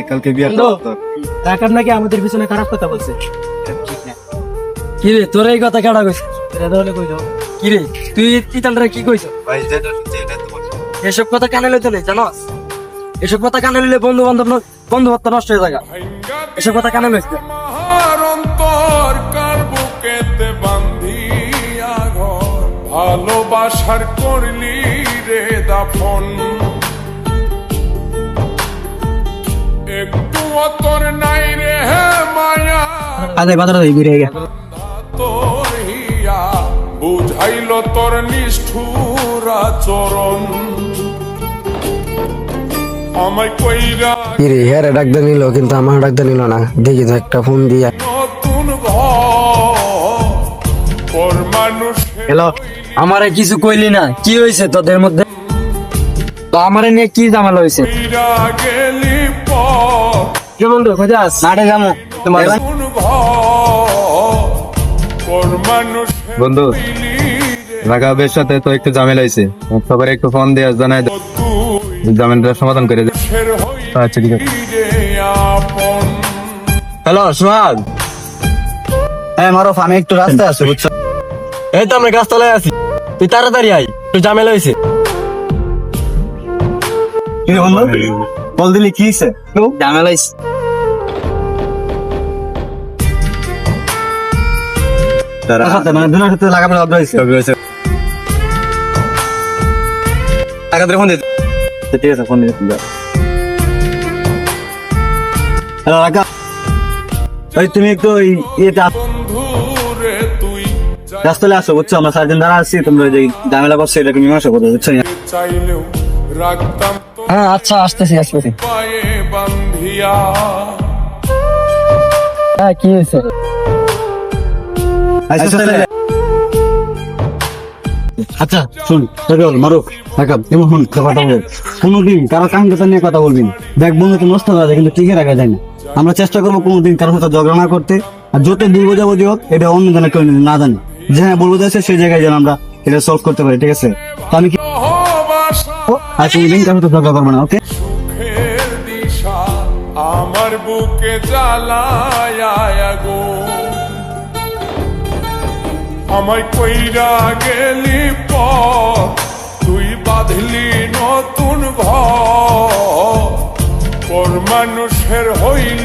কালকে বিয়ার টাকার নাকি আমাদের পিছনে খারাপ কথা বলছে। কিরে তোর এই কথা কেডা কইছ? তাহলে কই দাও কিরে তুই তিতালরা কি কইছ? ভাই যেটা শুনছি এটা তো বলছি। এসব কথা কানে লইতে নেই জানোস? এসব কথা কানে লইলে বন্ধু বান্ধব নষ্ট হয়ে যায়। এসব কথা কানে লইছ অন্তর কার বুকেতে বান্ধিয়া ঘর ভালোবাসার করলি রে দাফন একটু তোর নাই রে মায়া আরে বাজার হই ঘুরে গিয়া তোর হিয়া বুঝাইল তোর নিষ্ঠুর আচরণ আমায় কইরা কিরে হ্যাঁ ডাকতে নিল কিন্তু আমার ডাকতে নিল না, দেখি তো একটা ফোন দিয়া। নতুন ঘর মানুষ হ্যালো আমারে কিছু কইলি না, কি হইছে তোদের মধ্যে? তো আমারে নিয়ে কি ঝামেলা হইছে? গেলি পর কি বন্ধু খোঁজাস নাটে যাবো তোমার মানুষ বন্ধু রাগাবের সাথে তো একটু ঝামেলা হয়েছে, সবার একটু ফোন দিয়ে জানাই দে, ঝামেলাটা সমাধান করে দে। আচ্ছা ঠিক আছে। হ্যালো সোহাগ। হ্যাঁ মারুফ আমি একটু রাস্তায় আছি বুঝছো? এই তো আমরা গাছতলায় আছি, তুই তাড়াতাড়ি আই, তুই ঝামেলা হয়েছে। কি রে বন্ধু বল দিলি কি হইছে? ঝামেলা হইছে। মানে দুনার সাথে লাগাবার অর্ডার হয়েছে। টাকা দিয়ে ফোন দিতে ঠিক আছে, ফোন দিতে। হ্যালো রাকা, ওই তুমি একটু ওই ইয়েতে বন্ধুরে তুই রাস্তায় আসো বুঝছো? আমরা 4 দিন দাঁড়া আছি, তোমরা যে ঝামেলা করছো এটাকে মীমাংসা করো বুঝছো? চাইলেও রাখতাম তো হ্যাঁ আচ্ছা আসতেছি। পায়ে বান্ধিয়া হ্যাঁ কি হয়েছে? আচ্ছা শুন মারুফ রাকা, এমন কথা বল, কোনোদিন কারো কাম কথা নিয়ে কথা বলবি না। দেখ বন্ধু তো নষ্ট হয়ে যায় কিন্তু টিকে রাখা যায় না। আমরা চেষ্টা করবো কোনোদিন কারোর সাথে ঝগড়া না করতে, আর যত ভুল বোঝাবুঝি হোক এটা অন্য জনের কেউ না জানি, যে হ্যাঁ ভুল বোঝাচ্ছে সেই জায়গায় যেন আমরা এটা সলভ করতে পারি, ঠিক আছে? তো আমি কি আর কোনোদিন কারোর সাথে ঝগড়া করবো না, ওকে? সুখের দিশা আমার বুকে জ্বালায়া গো আমায় কইরা গেলি পর তুই বাঁধলি নতুন ঘর মানুষের হইল